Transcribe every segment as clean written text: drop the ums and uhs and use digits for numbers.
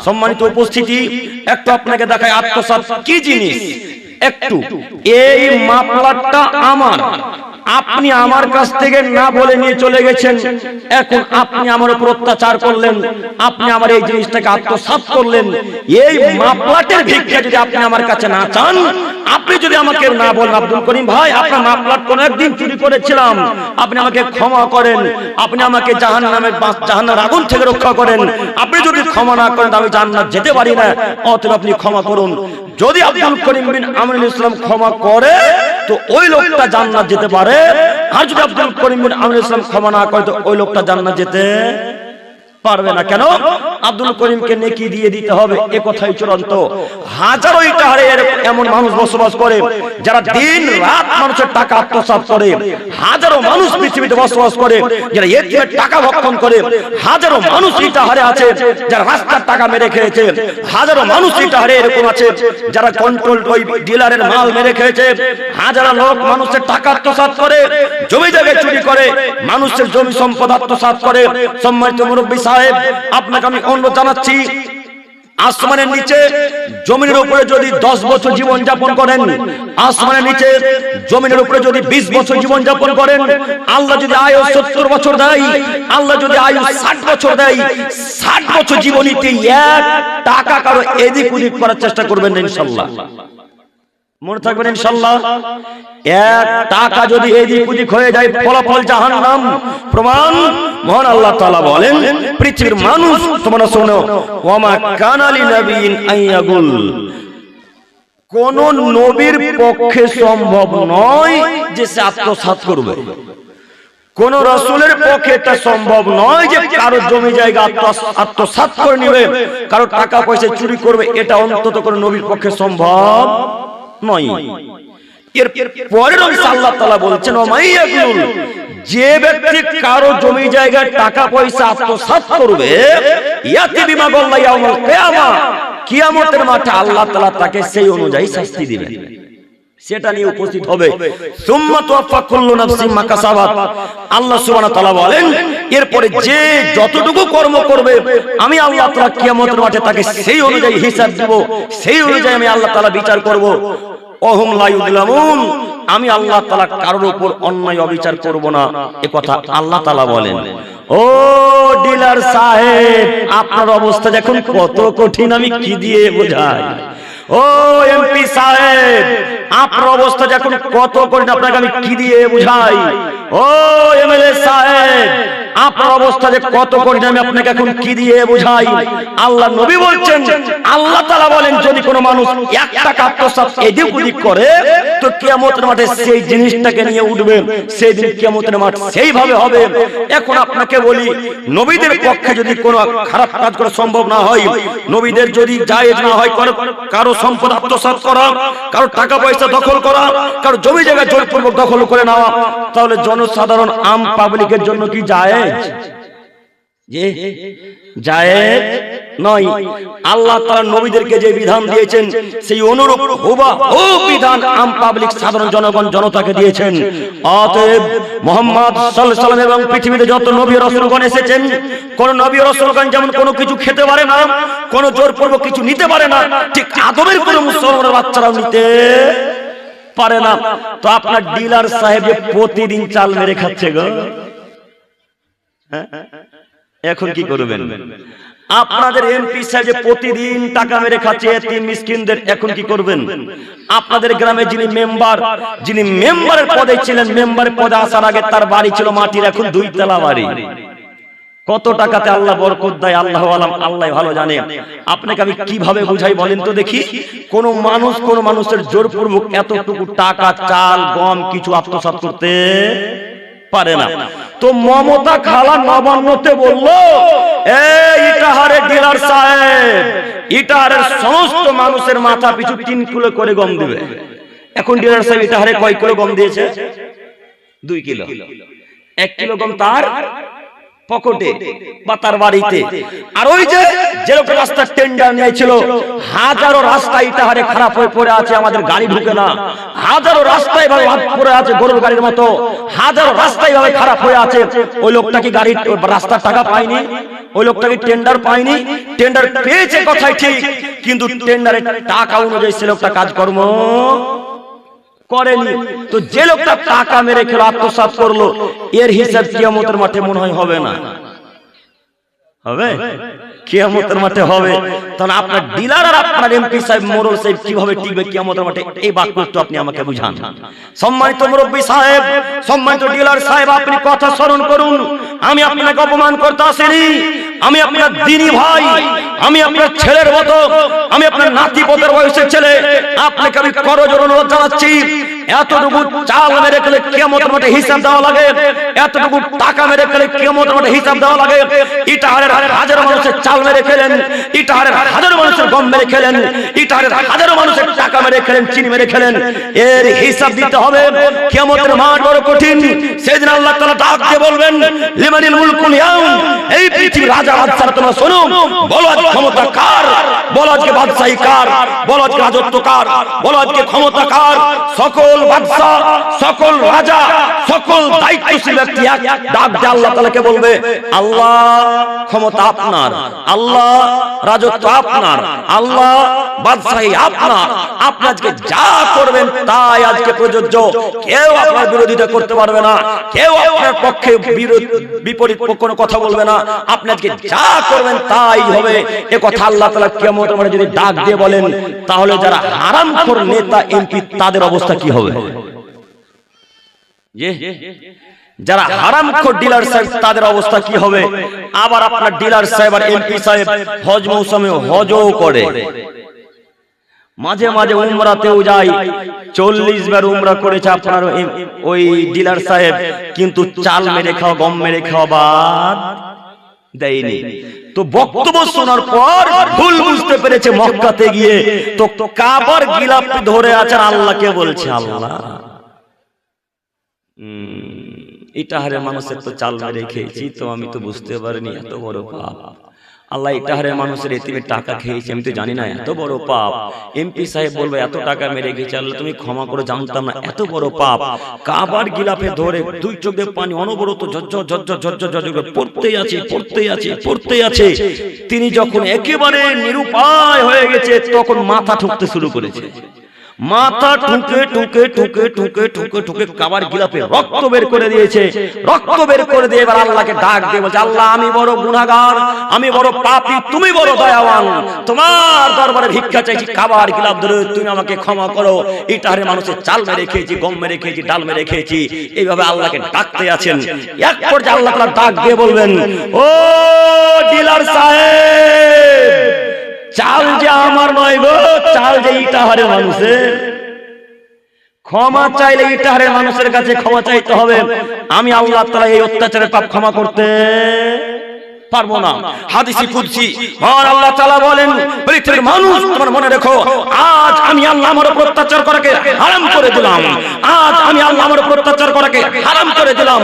সম্মানিত উপস্থিতি, একটু আপনাকে দেখায় আত্মসাৎ কি জিনিস। একটু এই মাফলারটা আমার, আপনি আমার কাছ থেকে না বলে নিয়ে চলে গেছেন, এখন আপনি আমার উপর অত্যাচার করলেন, আপনি আমার এই জিনিসটাকে আত্মসাৎ করলেন। এই মাফলাটের ভিক্ষা যদি আপনি আমার কাছে না চান, আপনি যদি আমাকে না বলেন আব্দুল করিম ভাই আপনার মাফলাট কোন একদিন চুরি করেছিলাম, আপনি আমাকে ক্ষমা করেন, আপনি আমাকে জাহান্নামের আগুন থেকে রক্ষা করেন, আপনি যদি ক্ষমা না করেন আমি জান্নাত যেতে পারি না, অতএব আপনি ক্ষমা করুন। যদি আব্দুল করিম বিন আমিনুল ইসলাম ক্ষমা করে তো ওই লোকটা জান্নাত যেতে পারে, আর যদি আব্দুল করিম বিন আমিনুল ইসলাম ক্ষমা না করে তো ওই লোকটা জান্নাত যেতে পারবে না। কেন? আব্দুল করিমকে নেকি দিয়ে দিতে হবে, এ কথাই চূড়ান্ত। হাজারো ইটাহারে এমন মানুষ বসবাস করে যারা দিন রাত মানুষের টাকা আত্মসাৎ করে, হাজারো মানুষ পৃথিবীতে বসবাস করে যারা ইতিমের টাকা ভক্ষণ করে, হাজারো মানুষ ইটাহারে আছে যারা রাস্তার টাকা মেরে খেয়েছে, হাজারো মানুষ ইটাহারে এরকম আছে যারা কন্ট্রোল ওই ডিলারের মাল মেরে খেয়েছে, হাজারো লোক মানুষের টাকা আত্মসাৎ করে, জমি জায়গা চুরি করে, মানুষের জমি সম্পদ আত্মসাৎ করে। সম্মানিত মুরব্বী সাহেব, আপনাকে আমি অনুরোধ জানাচ্ছি, আসমানের নিচে জমিনের উপরে যদি 10 বছর জীবন যাপন করেন, আসমানের নিচে জমিনের উপরে যদি 20 বছর জীবন যাপন করেন, আল্লাহ যদি আয়ু 70 বছর দেয়, আল্লাহ যদি আয়ু 60 বছর দেয়, 60 বছর জীবনীতে 1 টাকা কারো এদিক ওদিক করার চেষ্টা করবেন না ইনশাআল্লাহ। মনে থাকবেন ইনশাআল্লাহ। 1 টাকা যদি এদিক ওদিক হয়ে যায় ফলাফল জাহান্নাম। প্রমাণ মহান আল্লাহ তাআলা বলেন, পৃথিবীর মানুষ তোমরা শোনো, ওয়ামা কানা লিনাবিয়িন আইয়াগুল, কোন নবীর পক্ষে সম্ভব নয় যে সে আত্মসাৎ করবে, কোন রাসূলের পক্ষে এটা সম্ভব নয় যে কারো জমি জায়গা আত্মসাৎ করে নেবে, কারো টাকা পয়সা চুরি করবে, এটা অন্তত কোন নবীর পক্ষে সম্ভব নয়। এর পরের অংশে আল্লাহ তাআলা বলছেন, ওমাইয়াগুল, যে ব্যক্তি কারো জমি জায়গায় টাকা পয়সা আত্মসাৎ করবে, ইয়াতি বিমা গাল্লা ইয়াউমুল কিয়ামা, কিয়ামতের মাঠে আল্লাহ তাআলা তাকে সেই অনুযায়ী শাস্তি দিবেন, সেটা নিয়ে উপস্থিত হবে। সুম্মা তুওয়াফা কুল্লু নাফসিন মা কাসাবাত, আল্লাহ সুবহানাহু ওয়া তাআলা বলেন, এরপরে যে যতটুকু কর্ম করবে আমি আল্লাহ তাআলা কিয়ামতের মাঠে তাকে সেই অনুযায়ী হিসাব দেব, সেই অনুযায়ী আমি আল্লাহ তাআলা বিচার করব। ওহুম লা ইউযলামুন, আমি আল্লাহ তাআলা কারোর উপর অন্যায় অবিচার করব না, এ কথা আল্লাহ তাআলা বলেন। ও ডিলার সাহেব, আপনার অবস্থা দেখুন কত কঠিন, আমি কি দিয়ে বোঝাই। ও এমপি সাহেব, আপনার অবস্থা দেখুন কত কঠিন, আপনাকে আমি কি দিয়ে বুঝাই। ও এমএলএ সাহেব, আপনার অবস্থা যে কত কঠিন, আমি আপনাকে এখন কি দিয়ে বুঝাই। আল্লাহ নবী বলছেন, আল্লাহ তাআলা বলেন, যদি কোনো মানুষ 1 টাকা আত্মসাৎ এদিক ওদিক করে তো কিয়ামতের মাঠে সেই জিনিসটাকে নিয়ে উঠবে, সেই দিন কিয়ামতের মাঠ সেইভাবে হবে। এখন আপনাকে বলি, নবীদের পক্ষে যদি কোনো খারাপ কাজ করা সম্ভব না হয়, নবীদের যদি জায়েজ না হয় কারো সম্পদ আত্মসাৎ করা, কারো টাকা পয়সা দখল করা, কারো জমি জায়গা জোরপূর্বক দখল করে নেওয়া, তাহলে জনসাধারণ আম পাবলিকের জন্য কি জায়েজ? যে জায়েজ নয়। আল্লাহ তাআলা নবীদেরকে যে বিধান দিয়েছেন সেই অনুরূপ হুবহু বিধান আম পাবলিক সাধারণ জনগণ জনতাকে দিয়েছেন। অতএব মুহাম্মদ সাল্লাল্লাহু আলাইহি ওয়াসাল্লাম এবং পৃথিবীতে যত নবী রাসূলগণ এসেছেন, কোন নবী রাসূলগণ যেমন কোনো কিছু খেতে পারে না, কোন জোরপূর্বক কিছু নিতে পারে না, ঠিক আদমের কোন মুসলমানের বাচ্চারাও নিতে পারে না। তো আপনার ডিলার সাহেব যে প্রতিদিন চাল মেরে খাচ্ছে গো, এখন কি করবেন? আপনাদের এমপি সাহেব যে প্রতিদিন টাকা মেরে খাচ্ছে এতিম মিসকিনদের, এখন কি করবেন? আপনাদের গ্রামে যিনি মেম্বারের পদে ছিলেন, মেম্বারের পদে আসার আগে তার বাড়ি ছিল মাটির, এখন 2 তলা বাড়ি। কত টাকাতে আল্লাহ বরকত দেয় আল্লাহু আলাম, আল্লাহ ভালো জানে। আপনাকে আমি কিভাবে বুঝাই বলেন তো দেখি। কোন মানুষের জোরপূর্বক এতটুকু টাকা, চাল, গম কিছু আত্মসাৎ করতে পারে না। তো মমতা খালা নবান্নতে বললো, এই ইটাহারের ডিলার সাহেব, ইটাহারের সমস্ত মানুষের মাথা পিছু 3 কিলো করে গম দিবে। এখন ডিলার সাহেব ইটাহারে কয় কিলো গম দিয়েছে? 2 কিলো। 1 কিলো গম তার পকেটে বা তার বাড়িতে। আর ওই যে লোক রাস্তার টেন্ডার নিয়েছিল, হাজারো রাস্তা ইটাহারে খারাপ হয়ে পড়ে আছে, আমাদের গাড়ি ঢুকে না, হাজারো রাস্তায় ভাবে পড়ে আছে গরুর গাড়ির মতো, হাজারো রাস্তায় ভাবে খারাপ হয়ে আছে। ওই লোকটা কি গাড়ির রাস্তার টাকা পায়নি? ওই লোকটাকে টেন্ডার পায়নি, টেন্ডার পেয়েছে কথাই ঠিক, কিন্তু টেন্ডারের টাকা অনুযায়ী সে লোকটা কাজকর্ম করেনি। তো যে লোকটা টাকা মেরে খেলো, আত্মসাৎ করলো, এর হিসাব কিয়ামতের মাঠে মনে হয় হবে না? হবে, কিয়ামতের মাঠে হবে। তাহলে আপনার ডিলার আর আপনার এমপি সাহেব, মোড়ল সাহেব কিভাবে টিকবে কিয়ামতের মাঠে? এই বাক্য একটু আপনি আমাকে বুঝান। সম্মানিত মুরব্বী সাহেব, সম্মানিত ডিলার সাহেব, আপনি কথা স্মরণ করুন। আমি আপনাকে অপমান করতে আসিনি, আমি আপনার দিনী ভাই, আমি আপনার ছেলের মতো, আমি আপনার নাতি পোতার বয়সের ছেলে, আপনাকে আমি করজোড়ে অনুরোধ জানাচ্ছি, এতটুকু চাল মেরে খেলে কিয়ামতের মাঠে হিসাব দেওয়া লাগে, এতটুকু টাকা মেরে খেলে কিয়ামতের মাঠে হিসাব দেওয়া লাগে। ইটাহারের হাজারো মানুষের চাল মেরে খেলেন, ইটাহারের হাজারো মানুষের গম মেরে খেলেন, ইটাহারের হাজারো মানুষের টাকা মেরে খেলেন, চিনি মেরে খেলেন, এর হিসাব দিতে হবে। কিয়ামতের মাঠ বড় কঠিন। সেদিন আল্লাহ তাআলা ডাক দিয়ে বলবেন, লিমানিল মুলকুল ইয়াউম, এই পৃথিবীর রাজা বাদশা তোমরা শোনো, বলো আজ ক্ষমতা কার, বলো আজকে বাদশাহী কার, বলো আজকে রাজত্ব কার, বলো আজকে ক্ষমতা কার। সকল বাদশা, সকল রাজা, সকল দায়িত্বশীল ব্যক্তি এক ডাক দিয়ে আল্লাহ তাআলাকে বলবে, আল্লাহ ক্ষমতা আপনার, আল্লাহ রাজত্ব আপনার, আল্লাহ বাদশাহী আপনার, আপনি আজকে যা করবেন তাই আজকে প্রযোজ্য। কেউ আপনার বিরোধিতা করতে পারবে না, কেউ আপনার পক্ষে বিপরীত কোনো কথা বলবে না। আপনি আজকে যা করবেন তাই হবে। এ কথা আল্লাহ তাআলা কিয়ামতের মাঠে যদি ডাক দিয়ে বলেন, তাহলে যারা হারামখোর নেতা এমপি তাদের অবস্থা কি হবে? যারা হারামখোর ডিলার সাহেব তাদের অবস্থা কি হবে? আবার আপনার ডিলার সাহেব আর এমপি সাহেব হজ মৌসুমে হজও করে, মাঝে মাঝে উমরাতেও যায়, 40 বার উমরা করেছে আপনার ওই ডিলার সাহেব, কিন্তু চাল মেরে খাওয়া, গম মেরে খাওয়া বাদ দেয়নি। তো বক্তব্য শোনার পর ভুল বুঝতে পেরেছে মক্কাতে গিয়ে, তো কাবার গিলাফ ধরে আছেন, আল্লাহকে বলছে, আল্লাহ ইটাহারের মানুষের তো চাল মেরে খেয়েছি, তো আমি তো বুঝতে পারিনি এত বড় পাপ। আল্লাহ ইটাহারের মানুষের এতিমের টাকা খেয়েছি, আমি তো জানি না এত বড় পাপ। এমপি সাহেব বলবে এত টাকা মেরে গেছে, আল্লাহ তুমি ক্ষমা করে, জানতাম না এত বড় পাপ। কাবার গিলাফে ধরে দুই চোখে পানি অনবরত ঝরঝর ঝরঝর ঝরঝর ঝরঝর পড়তেই আছে, পড়তেই আছে, পড়তেই আছে। তিনি যখন একেবারে নিরুপায় হয়ে গেছে, তখন মাথা ঠুকতে শুরু করেছে। মাথা ঠুকে ঠুকে ঠুকে ঠুকে ঠুকে ঠুকে কাবার গিলাফে রক্ত বের করে দিয়েছে। রক্ত বের করে দিয়ে এবার আল্লাহকে ডাক দিয়ে বলছে, আল্লাহ আমি বড় গুনাহগার, আমি বড় পাপী, তুমি বড় দয়াবান, তোমার দরবারে ভিক্ষা চাইছি, কাবার গিলাফ ধরে তুমি আমাকে ক্ষমা করো। ইটাহারের মানুষের চাল মেরে খেয়েছি, গম মেরে খেয়েছি, ডাল মেরে খেয়েছি। এইভাবে আল্লাহকে ডাকতে আছেন। এক পর্যায়ে আল্লাহ তাআলা ডাক দিয়ে বলবেন, ও ডিলার সাহেব, চাল যে আমার নয় গো, চাল যে ইটাহারের মানুষের। ক্ষমা চাইলে ইটাহারের মানুষের কাছে ক্ষমা চাইতে হবে। আমি আল্লাহ তাআলা এই অত্যাচারের পাপ ক্ষমা করতে পারবো না। হাদিসে কুদসি মহান আল্লাহ তাআলা বলেন, পৃথিবীর মানুষ তোমরা মনে রেখো, আজ আমি আল্লাহ আমার উপর অত্যাচার করাকে হারাম করে দিলাম, আজ আমি আল্লাহ আমার উপর অত্যাচার করাকে হারাম করে দিলাম,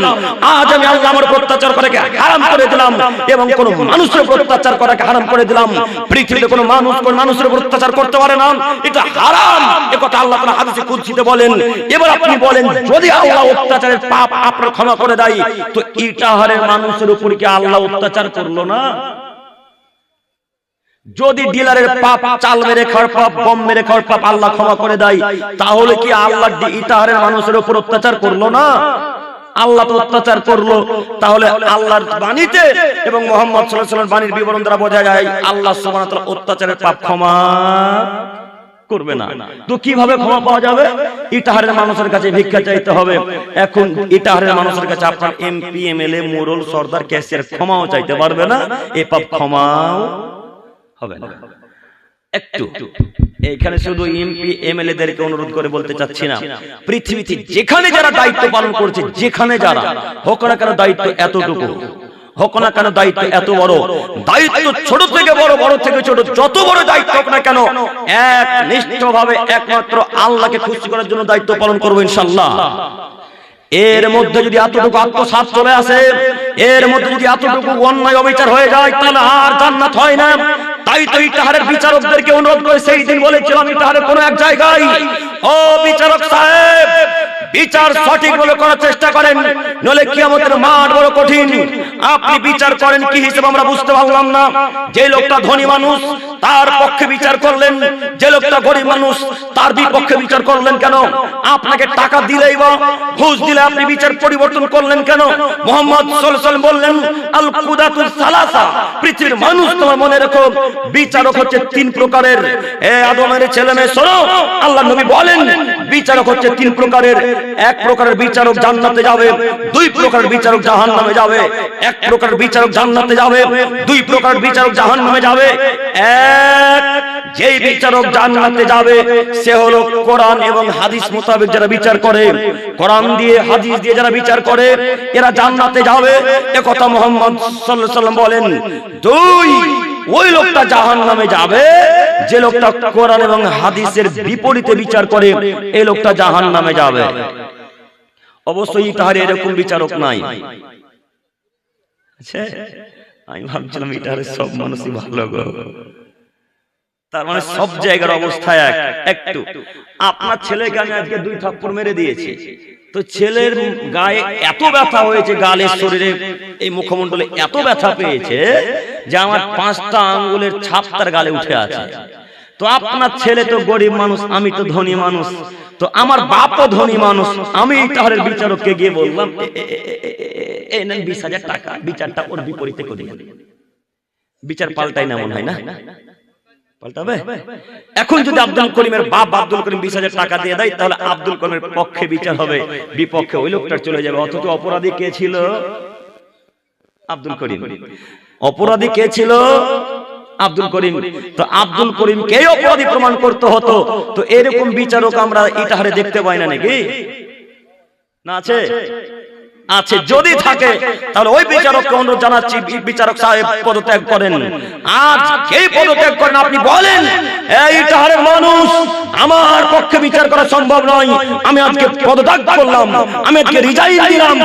আজ আমি আল্লাহ আমার উপর অত্যাচার করাকে হারাম করে দিলাম, এবং কোন মানুষের উপর অত্যাচার করাকে হারাম করে দিলাম। পৃথিবীতে কোন মানুষ কোন মানুষের উপর অত্যাচার করতে পারে না, এটা হারাম। এ কথা আল্লাহ তাআলা হাদিসে কুদসিতে বলেন। এবার আপনি বলেন, যদি আল্লাহ অত্যাচারের পাপ আপনার ক্ষমা করে দেয়, তো ইটাহারের মানুষের উপর কি আল্লাহ অত্যাচার করলো না? যদি ডিলারের পাপ, চাল মেরে খাওয়ার পাপ, গম মেরে খাওয়ার পাপ আল্লাহ ক্ষমা করে দেয়, তাহলে কি আল্লাহ ইটাহারের মানুষের উপর অত্যাচার করলো না? আল্লাহ তো অত্যাচার করলো। তাহলে আল্লাহর বাণীতে এবং মুহাম্মদ সাল্লাল্লাহু আলাইহি ওয়াসাল্লামের বাণীর বিবরণ দ্বারা বোঝা যায় আল্লাহ সুবহানাহু ওয়া তাআলা অত্যাচারের পাপ ক্ষমা করবে না। তো কিভাবে ক্ষমা পাওয়া যাবে? ইটাহারের মানুষের কাছে ভিক্ষা চাইতে হবে। এখন ইটাহারের মানুষের কাছে আপনার এমপি, এমএলএ, মোড়ল, সর্দার, ক্যাশিয়ার ক্ষমাও চাইতে পারবে না, এই পাপ ক্ষমাও হবে না। একটু এখানে শুধু এমপি, এমএলএ দেরকে অনুরোধ করে বলতে চাচ্ছি না, পৃথিবীতে যেখানে যারা দায়িত্ব পালন করছে, যেখানে যারা হোক না কেন দায়িত্ব এতটুকু, হোক না কেন দায়িত্ব এত বড়, দায়িত্ব ছোট থেকে বড়, বড় থেকে ছোট, যত বড় দায়িত্ব হোক না কেন, এক নিষ্ঠভাবে একমাত্র আল্লাহকে খুশি করার জন্য দায়িত্ব পালন করবো ইনশাআল্লাহ। এর মধ্যে যদি এতটুকু আত্মসাৎ চলে আসে, এর মধ্যে যদি এতটুকু অন্যায় অবিচার হয়ে যায়, তাহলে আর জান্নাত হয় না। তাই তো ইটাহারের বিচারকদেরকে অনুরোধ করে সেই দিন বলেছিলাম, ইটাহারের কোন এক জায়গায়, ও বিচারক সাহেব, বিচার সঠিকভাবে করার চেষ্টা করেন, নলে কিয়ামতের মাঠ বড় কঠিন। আপনি বিচার করেন কি হিসেবে আমরা বুঝতে পারলাম না। যে লোকটা ধনী মানুষ তার পক্ষে বিচার করলেন, যে লোকটা গরিব মানুষ তার বিপক্ষে বিচার করলেন কেন? আপনাকে টাকা দিলেই বা ঘুষ দিলে আপনি বিচার পরিবর্তন করলেন কেন? মুহাম্মদ সাল্লাল্লাহু আলাইহি ওয়াসাল্লাম বললেন আল কুদাতুস সালাসা, পৃথিবীর মানুষ তোমার মনে রেখো বিচারক হচ্ছে তিন প্রকারের। এ আদমের ছেলে মেয়ে শোনো, আল্লাহ নবী বলেন বিচারক হচ্ছে তিন প্রকারের। এক প্রকারের বিচারক জান্নাতে যাবে, দুই প্রকারের বিচারক জাহান্নামে যাবে। এক প্রকারের বিচারক জান্নাতে যাবে, দুই প্রকারের বিচারক জাহান্নামে যাবে। এক যেই বিচারক জান্নাতে যাবে সে হলো কোরআন এবং হাদিস মোতাবেক যারা বিচার করে, কোরআন দিয়ে হাদিস দিয়ে যারা বিচার করে এরা জান্নাতে যাবে, এ কথা মুহাম্মদ সাল্লাল্লাহু আলাইহি ওয়াসাল্লাম বলেন। দুই ওই লোকটা জাহান্নামে যাবে যে লোকটা কোরআন এবং হাদিসের বিপরীতে বিচার করে, এই লোকটা জাহান্নামে যাবে। অবশ্যই তাহার এরকম বিচারক নাই। আচ্ছা, আমি ভাবছিলাম এটারে সব মানুষই ভালো গো, তার মানে সব জায়গার অবস্থা এক। একটু আপনার ছেলেকে আমি আজকে 2 থাপ্পড় মেরে দিয়েছি, তো ছেলের গায়ে এত ব্যথা হয়েছে, গালে শরীরে এই মুখমণ্ডলে এত ব্যথা পেয়েছে যে আমার 5টা আঙ্গুলের ছাপ তার গালে উঠে আছে। তো আপনার ছেলে তো গরিব মানুষ, আমি তো ধনী মানুষ, তো আমার বাপও ধনী মানুষ, আমি তাহলে বিচারককে গিয়ে বললাম এই নেন 20,000 টাকা, বিচারটা ওর বিপরীতে করে দিন। বিচার পাল্টাই না মনে হয় না? পাল্টাবে? এখন যদি আব্দুল করিমের বাপ আব্দুল করিম 20,000 টাকা দিয়ে দেয়, তাহলে আব্দুল করিমের পক্ষে বিচার হবে, বিপক্ষে ওই লোকটার চলে যাবে। অথচ অপরাধী কে ছিল? আব্দুল করিম। অপরাধী কে ছিল? আব্দুল করিম। তো আব্দুল করিমকেই অপরাধী প্রমাণ করতে হতো। তো এরকম বিচারক আমরা ইটাহারে দেখতে পাই না নাকি? না আছে? আছে। যদি থাকে তাহলে ওই বিচারককে অনুরোধ জানাচ্ছি, বিচারক সাহেব পদত্যাগ করেন। আজ কে পদত্যাগ করেন আপনি বলেন, এই ইটাহারের মানুষ আমার পক্ষে বিচার করা সম্ভব নয়, আমি আজকে পদত্যাগ করলাম, আমি আজকে রিজাইন দিলাম,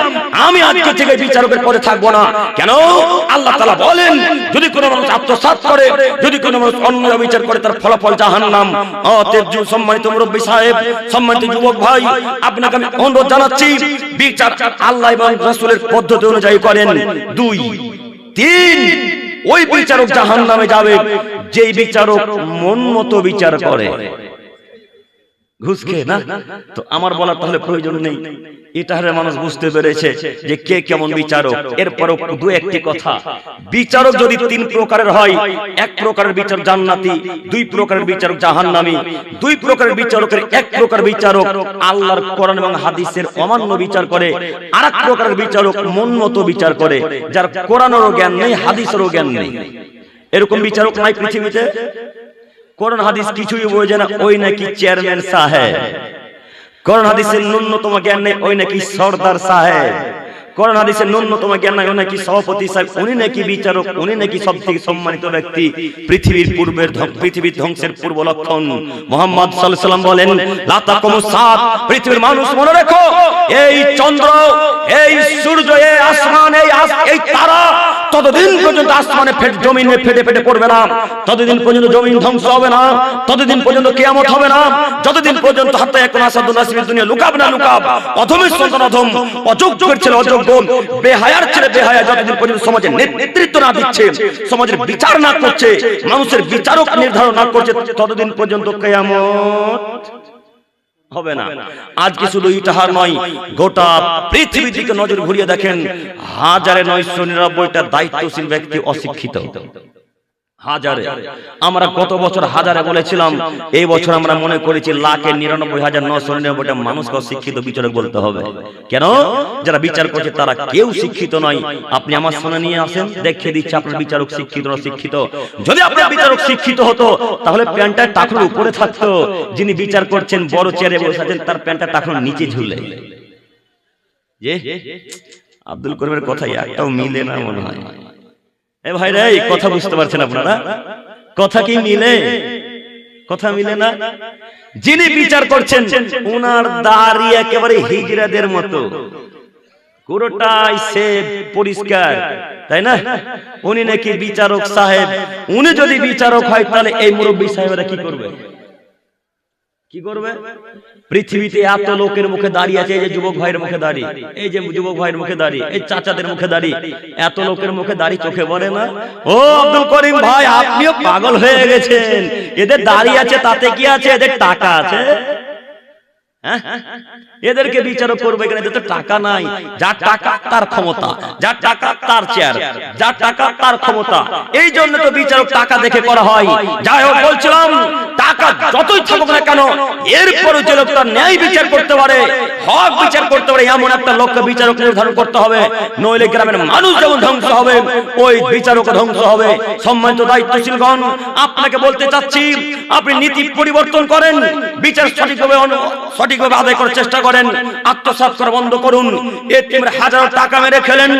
আমি আজকে থেকে বিচারকের পদে থাকবো না। কেন? আল্লাহ তাআলা বলেন যদি কোনো মানুষ আত্মসাৎ করে, যদি কোনো মানুষ অন্যায় বিচার করে, তার ফলাফল জাহান্নাম। অতএব সম্মানিত মুরব্বী সাহেব, সম্মানিত যুবক ভাই, আপনাকে আমি অনুরোধ জানাচ্ছি বিচার আল্লাহ এবং রাসূলের পদ্ধতি অনুযায়ী করেন। 2 3 ওই বিচারক জাহান্নামে যাবে যেই বিচারক মন মতো বিচার করে, ঘুষ খেয়ে না। তো আমার বলার তাহলে প্রয়োজন নেই, ইটাহারের মানুষ বুঝতে পেরেছে যে কে কেমন বিচারক। এরপরও 2-1টি কথা। বিচারক যদি 3 প্রকারের হয়, এক প্রকারের বিচারক জান্নাতি, 2 প্রকারের বিচারক জাহান্নামী। 2 প্রকারের বিচারকের এক প্রকার বিচারক আল্লাহর কোরআন এবং হাদিসের অমান্য বিচার করে, আরেক প্রকারের বিচারক মন মতো বিচার করে, যার কোরআনেরও জ্ঞান নেই, হাদিসেরও জ্ঞান নেই। এরকম বিচারক নাই পৃথিবীতে। কোরআন হাদিস কিছুই বোঝে না, ওই নাকি চেয়ারম্যান সাহেব। কোরআন হাদিসের ন্যূনতম জ্ঞান নেই, ওই নাকি সরদার সাহেব। কোরআন হাদিসের ন্যূনতম জ্ঞান নাই, ওই নাকি সভাপতি সাহেব, উনি নাকি বিচারক, উনি নাকি সবথেকে সম্মানিত ব্যক্তি। পৃথিবীর ধ্বংসের পূর্ব লক্ষণ। মুহাম্মদ সাল্লাল্লাহু আলাইহি ওয়াসাল্লাম বলেন লা তাকুমুস সাআত, পৃথিবীর মানুষ মনে রাখো, এই চন্দ্র, এই সূর্য, এই আসমান, এই তারা ততদিন পর্যন্ত আসমানে জমিনে ফেটে ফেটে পড়বে না, ততদিন পর্যন্ত জমিন ধ্বংস হবে না, ততদিন পর্যন্ত কিয়ামত হবে না, যতদিন পর্যন্ত হাত্তা এখন আসাদুন নাসিমের দুনিয়া লুকাব না লুকাব, অধমের সন্তান অধম, অযোগ্যের ছেলে অযোগ্য, বেহায়ার ছেলে বেহায়া, যতদিন পর্যন্ত সমাজের নেতৃত্ব না দিচ্ছে, সমাজের বিচার না করছে, মানুষের বিচারক নির্ধারণ না করছে, ততদিন পর্যন্ত কিয়ামত হবে না। আজকে শুধু ইটাহার নয়, গোটা পৃথিবী দিকে নজর ঘুরিয়ে দেখেন, 1999টা দায়িত্বশীল ব্যক্তি অশিক্ষিত। হাজারে, আমরা গত বছর হাজারে বলেছিলাম, এই বছর আমরা মনে করেছি 1,99,999টা মানুষকে অশিক্ষিত বিচারক বলতে হবে। কেন? যারা বিচার করছে তারা কেউ শিক্ষিত নয়। আপনি আমার সামনে নিয়ে আসেন, দেখিয়ে দিচ্ছে আপনার বিচারক শিক্ষিত না শিক্ষিত। যদি আপনার বিচারক শিক্ষিত হতো তাহলে প্যান্টটা টাকলু উপরে থাকতো, যিনি বিচার করছেন বড় চেয়ারে বসে আছেন তার প্যান্টটা টাকলু নিচে ঝুলে। যে আব্দুল করিমের কথা একটাও মিলে না মনে হয়। এ ভাইরা, এই কথা বুঝতে পারছেন আপনারা? কথা কি মিলে? কথা মিলে না। যিনি বিচার করছেন উনার দাড়ি একেবারে হিজড়াদের মতো, পুরোটাই সে পরিষ্কার, তাই না? উনি নাকি বিচারক সাহেব। উনি যদি বিচারক হয় তাহলে এই মুরব্বী সাহেবরা কি করবে? কি করবে? পৃথিবীতে এত লোকের মুখে দাঁড়িয়ে আছে, এই যে যুবক ভাইয়ের মুখে দাঁড়িয়ে, এই যে যুবক ভাইয়ের মুখে দাঁড়িয়ে, এই চাচাদের মুখে দাঁড়িয়ে, এত লোকের মুখে দাঁড়িয়ে চোখে পড়ে না? ও আব্দুল করিম ভাই, আপনিও পাগল হয়ে গেছেন। এদের দাঁড়িয়ে আছে তাতে কি আছে? এদের টাকা আছে। এদেরকে বিচারক করবে কেন? এদের তো টাকা নাই। যার টাকা তার ক্ষমতা, যার টাকা তার চেয়ার, যার টাকা তার ক্ষমতা। এই জন্য তো বিচারক টাকা দেখে করা হয়। যাই হোক, বলছিলাম টাকা যতই থাকুক না কেন, এরপরও যে লোকটা ন্যায় বিচার করতে পারে, হক বিচার করতে পারে, এমন একটা লোককে বিচারক নির্ধারণ করতে হবে। নইলে গ্রামের মানুষ যেমন ধ্বংস হবে, ওই বিচারকও ধ্বংস হবে। সম্মানিত দায়িত্বশীলগণ, আপনাকে বলতে চাচ্ছি, আপনি নীতি পরিবর্তন করেন, বিচার সঠিকভাবে আদায় করার চেষ্টা করেন, আত্মসাৎ করা বন্ধ করুন। এতিমের হাজারো টাকা মেরে খেলেন,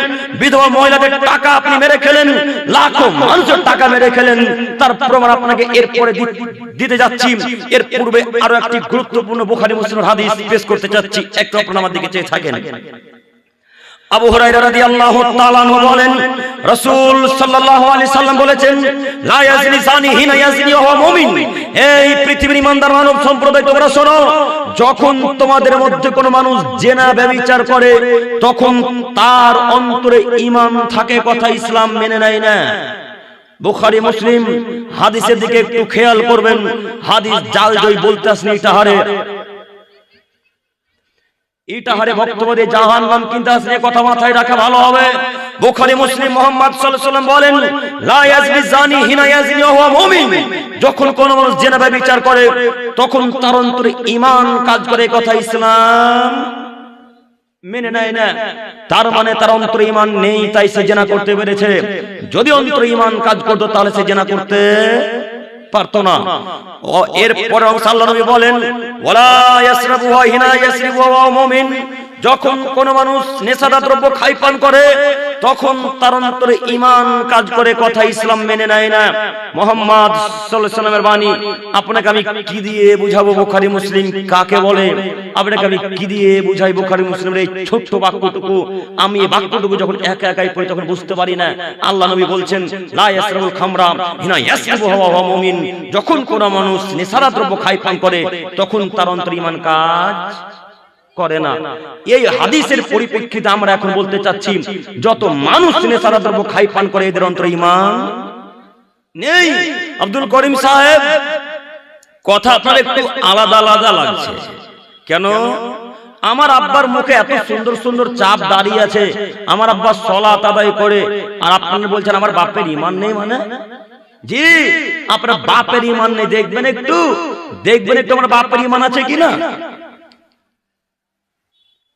বিধবা মহিলাদের টাকা আপনি মেরে খেলেন, লাখো মানুষের টাকা মেরে খেলেন। তার প্রমাণ আপনাকে এরপরে দিতে যাচ্ছি। এর পূর্বে আরো একটি গুরুত্বপূর্ণ বুখারী মুসলিমের হাদিস পেশ করতে চাচ্ছি, একটু আপনারা আমার দিকে চেয়ে থাকেন। আবু হুরায়রা রাদিয়াল্লাহু তাআলা আনহু বলেন, রাসূল সাল্লাল্লাহু আলাইহি সাল্লাম বলেছেন, লা ইয়াজনি জানি হিনা ইয়াজনি ওয়া হুয়া মুমিন। এই পৃথিবীর ইমানদার মানব সম্প্রদায়, তোমরা শোনো, যখন তোমাদের মধ্যে কোনো মানুষ জেনা ব্যভিচার করে, তখন তার অন্তরে ঈমান থাকে, কথা ইসলাম মেনে নেয় না। বুখারী মুসলিম হাদিসের দিকে একটু খেয়াল করবেন। হাদিস জাল জয় বলতে আসলে ইটাহারে বক্তব্য দিয়ে জাহান্নাম কিনতে আসলে কথা মাথায় রাখা ভালো হবে। বুখারী মুসলিম মুহাম্মদ সাল্লাল্লাহু আলাইহি ওয়াসাল্লাম বলেন, লা ইয়াজনি জানি হিনা ইয়াজনি ওয়া হুয়া মুমিন। যখন কোন মানুষ জেনা ব্যভিচার করে, তখন তার অন্তরে ঈমান কাজ করে, কথা ইসলাম মেনে নেয় না। তার মানে তার অন্তরে ঈমান নেই, তাই সে জেনা করতে পেরেছে। যদি অন্তরে ঈমান কাজ করতো, তাহলে সে জেনা করতে পারতো না। এরপরে আল্লাহর নবী বলেন, ওয়ালা ইয়াসরাবু হিনা ইয়াসরিবু ওয়া মুমিন। যখন কোন মানুষ নেশাদার দ্রব্য খাই পান করে, তখন তার অন্তরে ঈমান কাজ করে, কথা ইসলাম মেনে নেয় না। মুহাম্মদ সাল্লাল্লাহু আলাইহি ওয়াসাল্লামের বাণী আপনাকে আমি কি দিয়ে বুঝাবো বুখারী মুসলিম কাকে বলে? আপনাকে আমি কি দিয়ে বুঝাই বুখারী মুসলিমের এই ছোট্ট বাক্যটুকু? আমি এই বাক্যটুকু যখন একা একাই পড়ি, তখন বুঝতে পারি না। আল্লাহ নবী বলছেন, লা ইয়াসরাবুল খামরা হিনা ইয়াসরিবু ওয়া হুয়া মুমিন। যখন কোন মানুষ নেশাদার দ্রব্য খাই পান করে, তখন তার অন্তরে ঈমান কাজ করে না। এই হাদিসের পরিপ্রেক্ষিতে আমরা এখন বলতে চাচ্ছি, যত মানুষ নেশাদার দ্রব্য খাই পান করে, এদের অন্তরে ঈমান নেই। আব্দুল করিম সাহেব, কথা আপনার একটু আলাদা আলাদা লাগছে কেন? আমার আব্বার মুখে এত সুন্দর সুন্দর চাপ দাঁড়িয়ে আছে, আমার আব্বা সালাত আদায় করে, আর আপনি বলছেন আমার বাপের ঈমান নেই। মানে জি, আপনার বাপের ঈমান নেই। দেখবেন একটু আমার বাপের ঈমান আছে কিনা।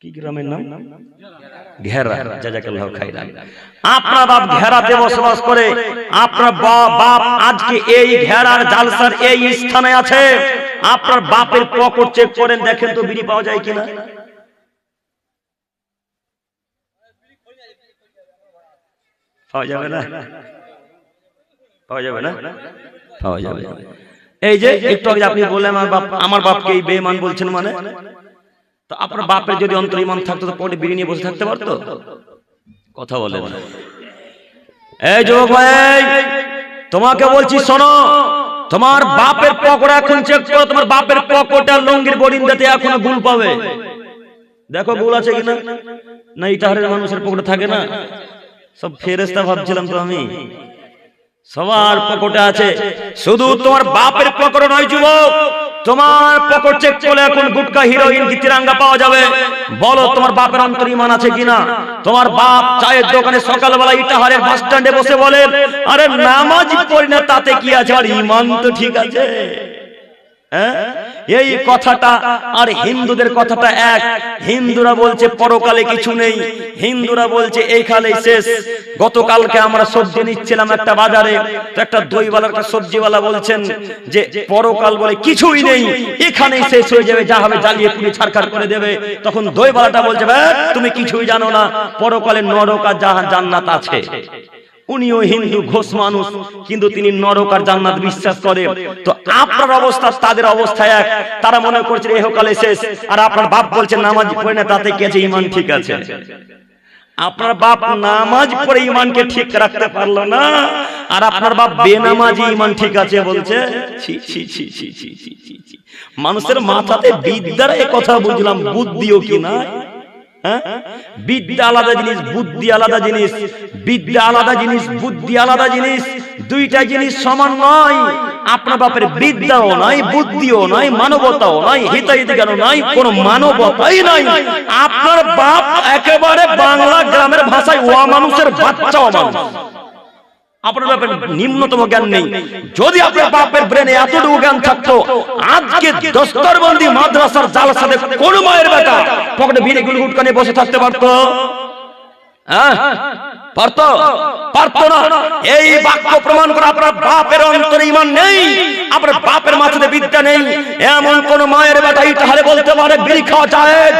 কি গ্রামের নাম? ঘেরা। জাযাকাল্লাহু খাইরান। আপনার বাপ ঘেরাতে বসবাস করে, আপনার বাপ আজকে এই ঘেরার জালসার এই স্থানে আছে। আপনার বাপের পকেট চেক করেন, দেখেন তো বিড়ি পাওয়া যায় কিনা। পাওয়া যাবে না, পাওয়া যাবে না, পাওয়া যাবে। এই যে একটু আগে আপনি বললেন আমার বাপকে এই বেঈমান বলছেন, মানে তো আপনার বাপের যদি অন্তরে ঈমান থাকতো, তো পরে বিড়ি নিয়ে বসে থাকতে পারতো? কথা বলেন। এই যুবক ভাই, তোমাকে বলছি শোনো, তোমার বাপের পকেট এখন চেক করো। তোমার বাপের পকেট আর লঙ্গির বডিন্দাতে এখনো গুল পাবে। দেখো গুল আছে কিনা। না ইটাহারের মানুষের পকেটে থাকে না? সব ফেরেশতা ভাবছিলাম তো আমি। সবার পকেটে আছে, শুধু তোমার বাপের পকেটে নয় যুবক, তোমার পকেট চেক করলে এখন গুটকা, হিরোইন কি তিরাঙ্গা পাওয়া যাবে। বলো তোমার বাপের অন্তরে ঈমান আছে কিনা। তোমার বাপ চায়ের দোকানে সকালবেলা ইটাহারের বাস স্ট্যান্ডে বসে বলে, আরে নামাজ পড়ি না তাতে কি আছে, আর ঈমান তো ঠিক আছে। এই কথাটা আর হিন্দুদের কথাটা এক। হিন্দুরা বলছে পরকালে কিছু নেই, হিন্দুরা বলছে এইখানেই শেষ। গতকালকে আমরা সবজি নিচ্ছিলাম একটা বাজারে, তো একটা দইওয়ালা একটা সবজিওয়ালা বলছেন যে পরকাল বলে কিছুই নেই, এখানেই শেষ হয়ে যাবে, যা হবে জ্বালিয়ে পুড়িয়ে ছারখার করে দেবে। তখন দইওয়ালাটা বলছে, তুমি কিছুই জানো না, পরকালে নরক আর জান্নাত আছে। উনিও হিন্দু ঘোষ মানুষ, কিন্তু তিনি নরক আর জান্নাত বিশ্বাস করে। তো আপনার অবস্থা তাদের অবস্থা এক। তারা মনে করছে ইহকালে শেষ, আর আপনার বাপ বলছে নামাজ পড়ে না তাতে কি আছে, ঈমান ঠিক আছে। আপনার বাপ নামাজ পড়ে ইমানকে ঠিক রাখতে পারলো না, আর আপনার বাপ বেনামাজি ইমান ঠিক আছে বলছে। ছি ছি ছি ছি ছি ছি ছি ছি। মানুষের মাথাতে বিদ্যার এ কথা বুঝলাম, বুদ্ধিও কি না? বিদ্যা আলাদা জিনিস, বুদ্ধি আলাদা জিনিস। বিদ্যা আলাদা জিনিস, বুদ্ধি আলাদা জিনিস, দুইটা জিনিস সমান নয়। আপনার বাপের বিদ্যাও নাই, বুদ্ধিও নাই, মানবতাও নাই, হিতাহিতি জ্ঞানও নাই, কোন মানবতাই নাই। আপনার বাপ একেবারে বাংলা গ্রামের ভাষায় ওয়া মানুষের বাচ্চা মানুষ। আপনার বাপের নিম্নতম জ্ঞান নেই। যদি আপনার বাপের ব্রেনে এতটুকু জ্ঞান থাকতো, আজকে দস্তরবন্দি মাদ্রাসার জালসাতে কোন মায়ের বেটা পকেটে বিড়ি গুটখা নিয়ে বসে থাকতে পারতো? পারতো? পারতো না। এই বাক্য প্রমাণ করে আপনার বাপের অন্তরে ঈমান নেই, আপনার বাপের মাথাতে বিদ্যা নেই। এমন কোন মায়ের বেটা ইটাহারে বলতে পারে বিড়ি খাওয়া জায়েজ,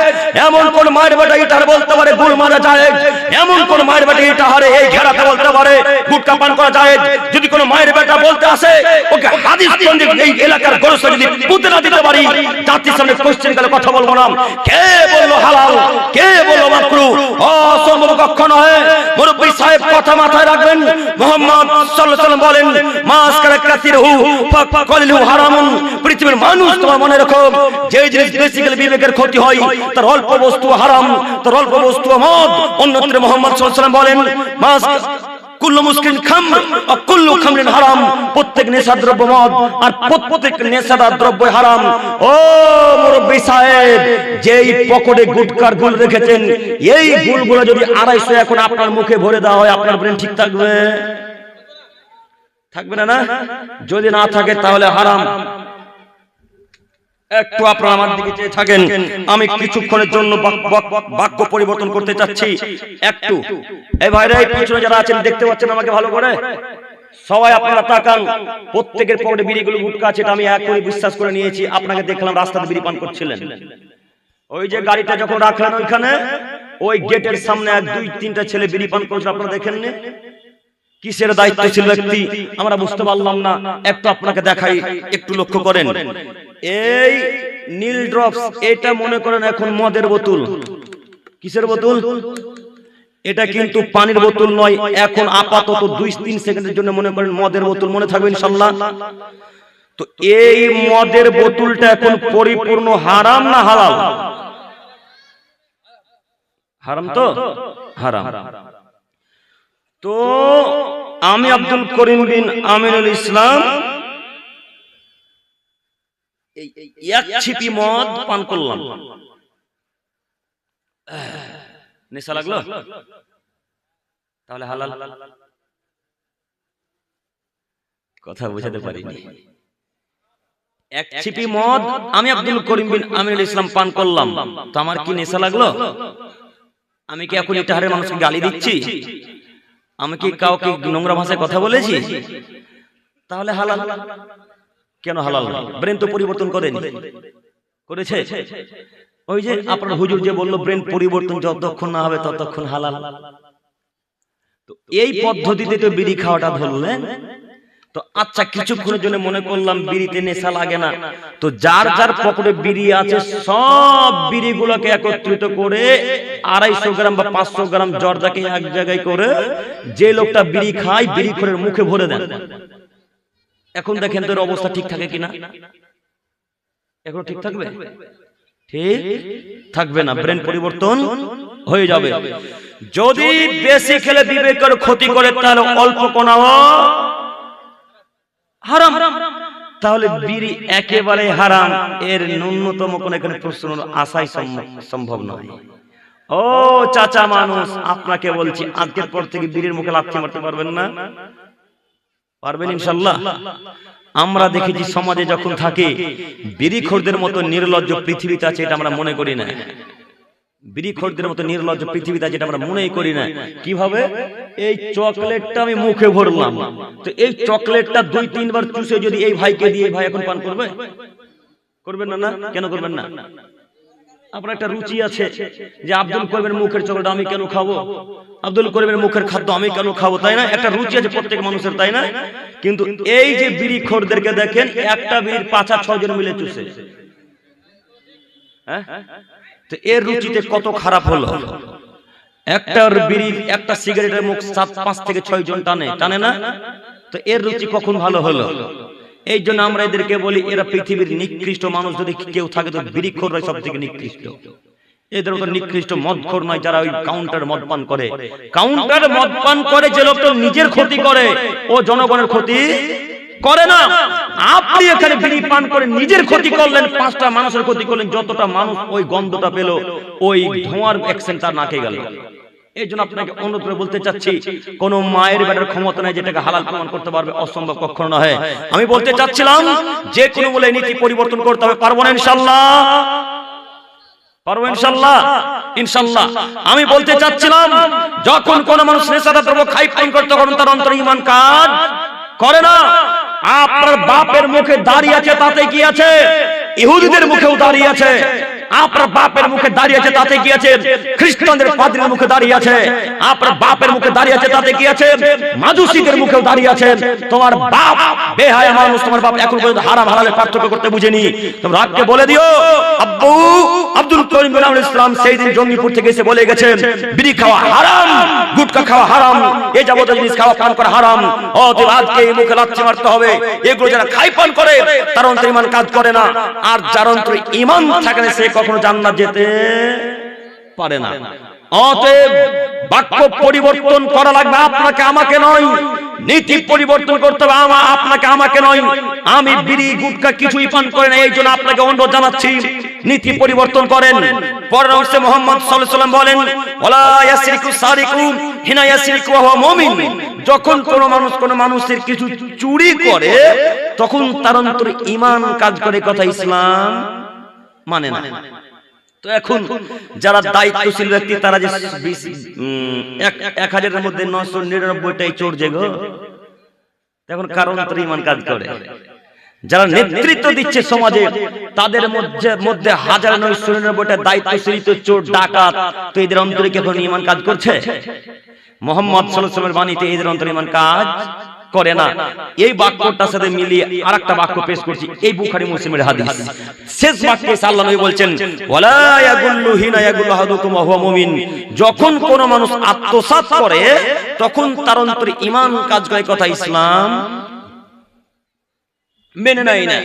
এমন কোন মায়ের বেটা ইটাহারে বলতে পারে গুড় মারা জায়েজ, এমন কোন মায়ের বেটা ইটাহারে এই ঘেরাতে বলতে পারে গুটখা পান করা জায়েজ। যদি কোন মায়ের বেটা বলতে আসে, ওকে হাদিস পন্ডিত এই এলাকার গোরস্ত যদি পুঁতে না দিতে পারি, জাতির সামনে কোশ্চেন করে কথা বলবো না। কে বললো হালাল, কে বললো মাকরুহ? অসম্ভব কখনো হয়। মুরব্বি সাহেব কথা মাথায় রাখবেন। মুহাম্মদ সাল্লাল্লাহু আলাইহি ওয়াসাল্লাম বলেন, মাসকারা কাসিরহু ফাকালিহু হারামুন। পৃথিবীর মানুষ তোমরা মনে রাখো, যে জিনিস বেসিক্যালি বিবেকের ক্ষতি হয় তার অল্প বস্তু হারাম, তার অল্প বস্তু মদ। অন্যত্র মুহাম্মদ সাল্লাল্লাহু আলাইহি ওয়াসাল্লাম বলেন, মাস কুল্লু মুসকিন খামর ওয়া কুল্লু খামরিন হারাম। প্রত্যেক নেশাদ্রব্য মদ, আর প্রত্যেক নেশাদার দ্রব্য হারাম। ও মুরব্বি সাহেব, যেই পকেটে গুটকার গুল রেখেছেন, এই গুলগুলো যদি 250 এখন আপনার মুখে ভরে দেওয়া হয়, আপনার ব্রেন ঠিক থাকবে? থাকবে না? না, যদি না থাকে তাহলে হারাম। একটু আপনারা আমার দিকে চেয়ে থাকেন, আমি কিছুক্ষণের জন্য বাক্য পরিবর্তন করতে চাচ্ছি। একটু এই ভাইরা, এই পিছনে যারা আছেন দেখতে পাচ্ছেন আমাকে ভালো করে? সবাই আপনারা তাকান। প্রত্যেকের পকেটে বিড়িগুলো গুটকা আছে, এটা আমি এখনই বিশ্বাস করে নিয়েছি। আপনাকে দেখলাম রাস্তাতে বিড়ি পান করছিলেন। ওই যে গাড়িটা যখন রাখলেন ওইখানে, ওই গেটের সামনে 1-2-3টা ছেলে বিড়ি পান করছিল, আপনারা দেখেননি? কিসের দায়িত্বশীল ব্যক্তি আমরা বুঝতে পারলাম না। একটু আপনাকে দেখাই, একটু লক্ষ্য করেন। এই নীল ড্রপস, এটা মনে করেন এখন মদের বোতল। কিসের বোতল? এটা কিন্তু পানির বোতল নয়। এখন আপাতত 2-3 সেকেন্ডের জন্য মনে করেন মদের বোতল, মনে থাকবে ইনশাআল্লাহ। তো এই মদের বোতলটা এখন পরিপূর্ণ হারাম না হালাল? হারাম তো? হারাম। তো আমি আব্দুল করিম বিন আমিনুল ইসলাম এক ছিপি মদ পান করলাম, নেশা লাগলো, তাহলে হালাল? কথা বুঝাতে পারিনি। এক ছিপি মদ আমি আব্দুল করিম বিন আমিনুল ইসলাম পান করলাম, তো আমার কি নেশা লাগলো? আমি কি এখন ইটাহারের মানুষকে গালি দিচ্ছি? আমি কি কাউকে নোংরা ভাষায় কথা বলেছি? তাহলে হালাল? কেন হালাল? ব্রেন তো পরিবর্তন করেছে। ওই যে আপনার হুজুর যে বলল, ব্রেন পরিবর্তন যতক্ষণ না হবে ততক্ষণ হালাল। তো এই পদ্ধতিতে তো বিড়ি খাওয়াটা ধরলেন। তো আচ্ছা, কিছুক্ষণের জন্য মনে করলাম বিড়িতে নেশা লাগে না, তো যার যার পকেটে বিড়ি আছে সব বিড়িগুলোকে একত্রিত করে 250 গ্রাম বা 500 গ্রাম জর্দাকে এক জায়গায় করে যে লোকটা বিড়ি খায়, বিড়ি খোরের মুখে ভরে দেন। এখন দেখেন তোর অবস্থা ঠিক থাকে কিনা? এখন ঠিক থাকবে? ঠিক থাকবে না, ব্রেন পরিবর্তন হয়ে যাবে। যদি বেশি খেলে বিবেকের ক্ষতি করে, তাহলে অল্প কোনাও হারাম। তাহলে বিড়ি একেবারে হারাম, এর ন্যূনতম কোন এখানে প্রশ্ন আসাই সম্ভব নয়। ও চাচা মানুষ, আপনাকে বলছি, আজকের পর থেকে বিড়ির মুখে লাথি মারতে পারবেন না? পারবেন ইনশাআল্লাহ? আমরা দেখেছি সমাজে যখন থাকে, বিড়িখোরদের মতো নির্লজ্জ পৃথিবীতে আছে এটা আমরা মনে করি না। বিড়িখোরদের মতো নির্লজ্জ পৃথিবীতে আছে এটা আমরা মনেই করি না। কিভাবে? এই চকলেটটা আমি মুখে ভরলাম, তো এই চকলেটটা 2-3 বার চুষে যদি এই ভাইকে দিয়ে, ভাই এখন পান করবে? করবেন না? না, কেন করবেন না? আপনার একটা রুচি আছে যে আব্দুল করিমের মুখের চকলেট আমি কেন খাবো, আব্দুল করিমের মুখের খাদ্য আমি কেন খাবো, তাই না? একটা রুচি আছে প্রত্যেক মানুষের, তাই না? কিন্তু এই যে বিড়িখোরদেরকে দেখেন, একটা বিড়ির 5-6 জন মিলে চুষে। হ্যাঁ, তো এর রুচিতে কত খারাপ হলো। একটা বিড়ি একটা সিগারেটের মুখ 7-5 থেকে 6 জন টানে না? তো এর রুচি কখন ভালো হলো? এই জন্য আমরা এদেরকে বলি এরা পৃথিবীর নিকৃষ্ট মানুষ। যদি কেউ থাকে তো বিড়িখোররা সবথেকে নিকৃষ্ট। এদের মতো নিকৃষ্ট মদখোর নয় যারা ওই কাউন্টার মদ পান করে। কাউন্টার মদ পান করে যে লোকটা নিজের ক্ষতি করে, ও জনগণের ক্ষতি করে না। আপনি এখানে বিড়ি পান করে নিজের ক্ষতি করলেন, 5টা মানুষের ক্ষতি করলেন। যতটা মানুষ ওই গন্ধটা পেল, ওই ধোঁয়ার অ্যাকসেন্ট তার নাকে গেল। এই জন্য আপনাকে অনুরোধ করে বলতে চাচ্ছি, কোন মায়ের বেটার ক্ষমতা নাই যেটাকে হালাল প্রমাণ করতে পারবে, অসম্ভব কখনো নয়। আমি বলতে চাচ্ছিলাম যে কোনো বলে নীতি পরিবর্তন করতে হবে। পারবো না ইনশাআল্লাহ? পারবো ইনশাআল্লাহ? ইনশাআল্লাহ। আমি বলতে চাচ্ছিলাম যখন কোন মানুষ নেশাদার দ্রব্য খাই পান করে তখন তার অন্তরে ঈমান কাজ করে না। আপনার বাপের মুখে দাঁড়িয়ে আছে তাতে কি আছে? ইহুদিদের মুখেও দাঁড়িয়ে আছে। আপনার বাপের মুখে দাঁড়িয়ে আছে তাতে কি আছে? খ্রিস্টানদের পাদ্রীর মুখে দাঁড়িয়ে আছে। আপনার বাপের মুখে দাঁড়িয়ে আছে তাতে কি আছে? মাজুসীদের মুখেও দাঁড়িয়ে আছে। তোমার বাপ বেহায়া মানুষ, তোমার বাপ এখন পর্যন্ত হারাম হালালের পার্থক্য করতে বুঝেনি। তোমরা রাতকে বলে দিও আব্বু আব্দুল করিম বিন আব্দুল ইসলাম সেই দিন জঙ্গিপুর থেকে এসে বলে গেছেন বিড়ি খাওয়া হারাম, গুটখা খাওয়া হারাম, এই যাবতীয় জিনিস খাওয়া পান করা হারাম। অতএব আজকে এই মুখে লাথি মারতে হবে। এগুলো যারা খাই পান করে তার অন্তরে ঈমান কাজ করে না, আর যার অন্তরে ঈমান থাকে না সে কখনো জান্নাত যেতে পারে না। অতএব বাক্য পরিবর্তন করা লাগবে, আপনাকে আমাকে নয়। নীতি পরিবর্তন করতে হবে আপনাকে আমাকে নয়। আমি বিড়ি গুটখা কিছুই পান করি না, এই জন্য আপনাকে অনুরোধ জানাচ্ছি নীতি পরিবর্তন করেন। পরের অংশে মুহাম্মদ সাল্লাল্লাহু আলাইহি ওয়াসাল্লাম বলেন ওয়ালা ইয়াসরিকু সারিকু হিনা ইয়াসরিকু ওয়া হুয়া মুমিন। যখন কোন মানুষের কিছু চুরি করে তখন তার অন্তরে ঈমান কাজ করে, কথা ইসলাম মানে না। তো এখন যারা দায়িত্বশীল ব্যক্তি তারা যে 1000-এর মধ্যে 999টাই চোর যে গো, এখন কারণ তো ঈমান কাজ করে। যারা নেতৃত্ব দিচ্ছে সমাজে তাদের মধ্যে 1099টা দায়িত্বশীল তো চোর ডাকাত, তো এদের অন্তরে কি এখন ঈমান কাজ করছে? মুহাম্মদ সাল্লাল্লাহু আলাইহি ওয়াসাল্লামের বাণীতে এদের অন্তরে ঈমান কাজ করে না। এই বাক্যটার সাথে মিলিয়ে আরেকটা বাক্য পেশ করছি, এই বুখারী মুসলিমের হাদিস। শেষ বাক্যে আল্লাহ নবী বলছেন ওয়ালা ইয়াগুল্লু হিনা ইয়াগুল্লু আহাদুকুম ওয়া হুয়া মুমিন। যখন কোন মানুষ আত্মসাৎ করে তখন তার অন্তরে ঈমান কাজ করে, কথা ইসলাম মেনে নেয় না।